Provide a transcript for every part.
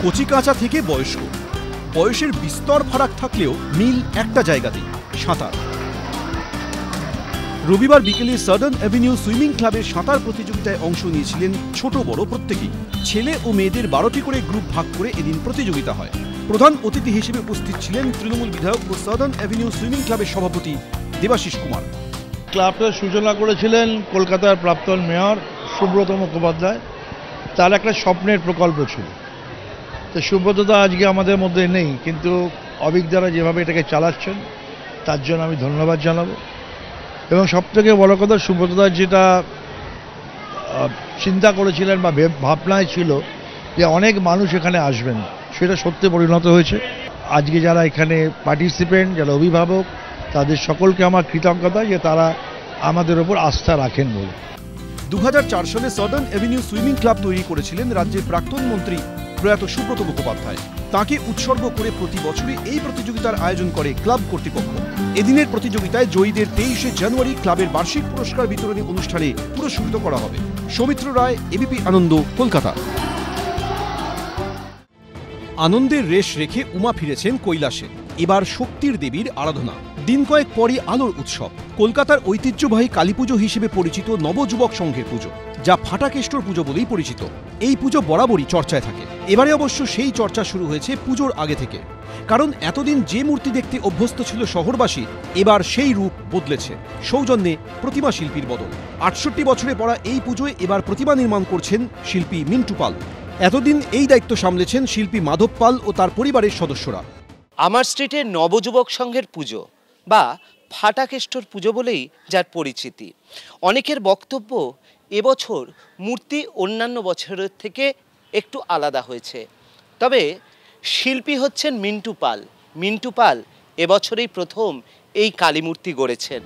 কচিকাঁচা থেকে বয়স্ক, বয়সের বিস্তর ফারাক থাকলেও মিল একটা জায়গাতেই, সাঁতার। রবিবার বিকেলে সাদার্ন অ্যাভিনিউ সুইমিং ক্লাবের সাঁতার প্রতিযোগিতায় অংশ নিয়েছিলেন ছোট বড় প্রত্যেকেই। ছেলে ও মেয়েদের 12টি করে গ্রুপ ভাগ করে এদিন প্রতিযোগিতা হয়। প্রধান অতিথি হিসেবে উপস্থিত ছিলেন তৃণমূল বিধায়ক ও সাদার্ন অ্যাভিনিউ সুইমিং ক্লাবের সভাপতি দেবাশিস কুমার। ক্লাবটার সূচনা করেছিলেন কলকাতার প্রাক্তন মেয়র সুব্রত মুখোপাধ্যায়। তার একটা স্বপ্নের প্রকল্প ছিল। তো সুব্রতদা আজকে আমাদের মধ্যে নেই, কিন্তু অভিক দ্বারা যেভাবে এটাকে চালাচ্ছেন তার জন্য আমি ধন্যবাদ জানাবো। এবং সবথেকে বড় কথা, সুব্রতদা যেটা চিন্তা করেছিলেন বা ভাবনায় ছিল যে অনেক মানুষ এখানে আসবেন, সেটা সত্যি পরিণত হয়েছে। আজকে যারা এখানে পার্টিসিপেন্ট, যারা অভিভাবক, তাদের সকলকে আমার কৃতজ্ঞতা যে তারা আমাদের ওপর আস্থা রাখেন বলে। 2004 সালে সাদার্ন অ্যাভিনিউ সুইমিং ক্লাব তৈরি করেছিলেন রাজ্যের প্রাক্তন মন্ত্রী প্রয়াত সুব্রত মুখোপাধ্যায়। তাকে উৎসর্গ করে প্রতি বছরই এই প্রতিযোগিতার আয়োজন করে ক্লাব কর্তৃপক্ষ। এদিনের প্রতিযোগিতায় জয়ীদের 23শে জানুয়ারি ক্লাবের বার্ষিক পুরস্কার বিতরণী অনুষ্ঠানে পুরস্কৃত করা হবে। সৌমিত্র রায়, এবিপি আনন্দ, কলকাতা। আনন্দের রেশ রেখে উমা ফিরেছেন কৈলাসে। এবার শক্তির দেবীর আরাধনা। দিন কয়েক পরই আলোর উৎসব। কলকাতার ঐতিহ্যবাহী কালীপুজো হিসেবে পরিচিত নবযুবক সংঘের পুজো, যা ফাটাকেষ্টর পুজো বলেই পরিচিত। এই পুজো বরাবরই চর্চায় থাকে। এবারে অবশ্য সেই চর্চা শুরু হয়েছে পুজোর আগে থেকে। কারণ এতদিন যে মূর্তি দেখতে অভ্যস্ত ছিল শহরবাসী, এবার সেই রূপ বদলেছে। সৌজন্যে প্রতিমা শিল্পীর বদল। 68 বছরে পড়া এই পুজোয় এবার প্রতিমা নির্মাণ করছেন শিল্পী মিন্টু পাল। এতদিন এই দায়িত্ব সামলেছেন শিল্পী মাধব পাল ও তার পরিবারের সদস্যরা। আমার স্ট্রিটের নবযুবক সংঘের পুজো বা ফাটাকেষ্টর পুজো বলেই যার পরিচিতি। অনেকের বক্তব্য, এবছর মূর্তি অন্যান্য বছরের থেকে একটু আলাদা হয়েছে। তবে শিল্পী হচ্ছেন মিন্টু পাল। মিন্টু পাল এবছরেই প্রথম এই কালী মূর্তি গড়েছেন।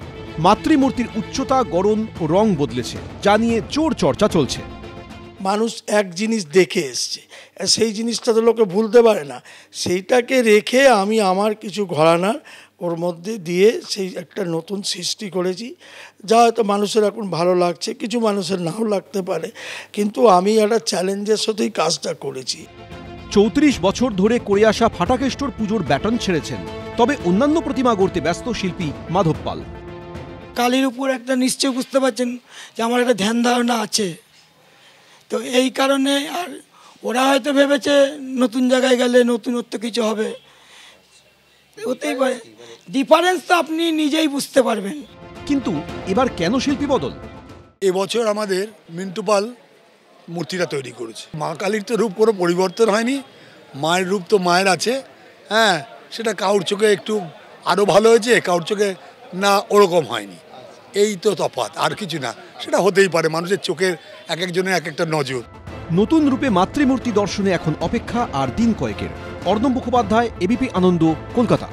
মাতৃমূর্তির উচ্চতা, গড়ন ও রং বদলেছে, যা নিয়ে জোর চর্চা চলছে। মানুষ এক জিনিস দেখে এসছে, সেই জিনিসটা তো লোকে ভুলতে পারে না। সেইটাকে রেখে আমি আমার কিছু ঘরানার ওর মধ্যে দিয়ে সেই একটা নতুন সৃষ্টি করেছি, যা হয়তো মানুষের এখন ভালো লাগছে, কিছু মানুষের নাও লাগতে পারে, কিন্তু আমি একটা চ্যালেঞ্জের সাথেই কাজটা করেছি। 34 বছর ধরে করে আসা ফাটাকেষ্টর পুজোর ব্যাটন ছেড়েছেন। তবে অন্যান্য প্রতিমা গড়তে ব্যস্ত শিল্পী মাধব পাল। কালীর উপর একটা নিশ্চয় বুঝতে পারছেন যে আমার একটা ধ্যান ধারণা আছে, তো এই কারণে। আর ওরা হয়তো ভেবেছে নতুন জায়গায় গেলে নতুনত্ব কিছু হবে, হতেই পারে। ডিফারেন্স তো আপনি নিজেই বুঝতে পারবেন। কিন্তু এবার কেন শিল্পী বদল? এবছর আমাদের মিন্টু পাল মূর্তিটা তৈরি করেছে। মা কালীর তো রূপ কোনো পরিবর্তন হয়নি, মায়ের রূপ তো মায়ের আছে। হ্যাঁ, সেটা কাউর চোখে একটু আরও ভালো হয়েছে, কাউর চোখে না ওরকম হয়নি। এই তো তফাৎ, আর কিছু না। সেটা হতেই পারে, মানুষের চোখের এক একজনের এক একটা নজর। নতুন রূপে মাতৃমূর্তি দর্শনে এখন অপেক্ষা আর দিন কয়েকের। অর্ণব মুখোপাধ্যায়, এবিপি আনন্দ, কলকাতা।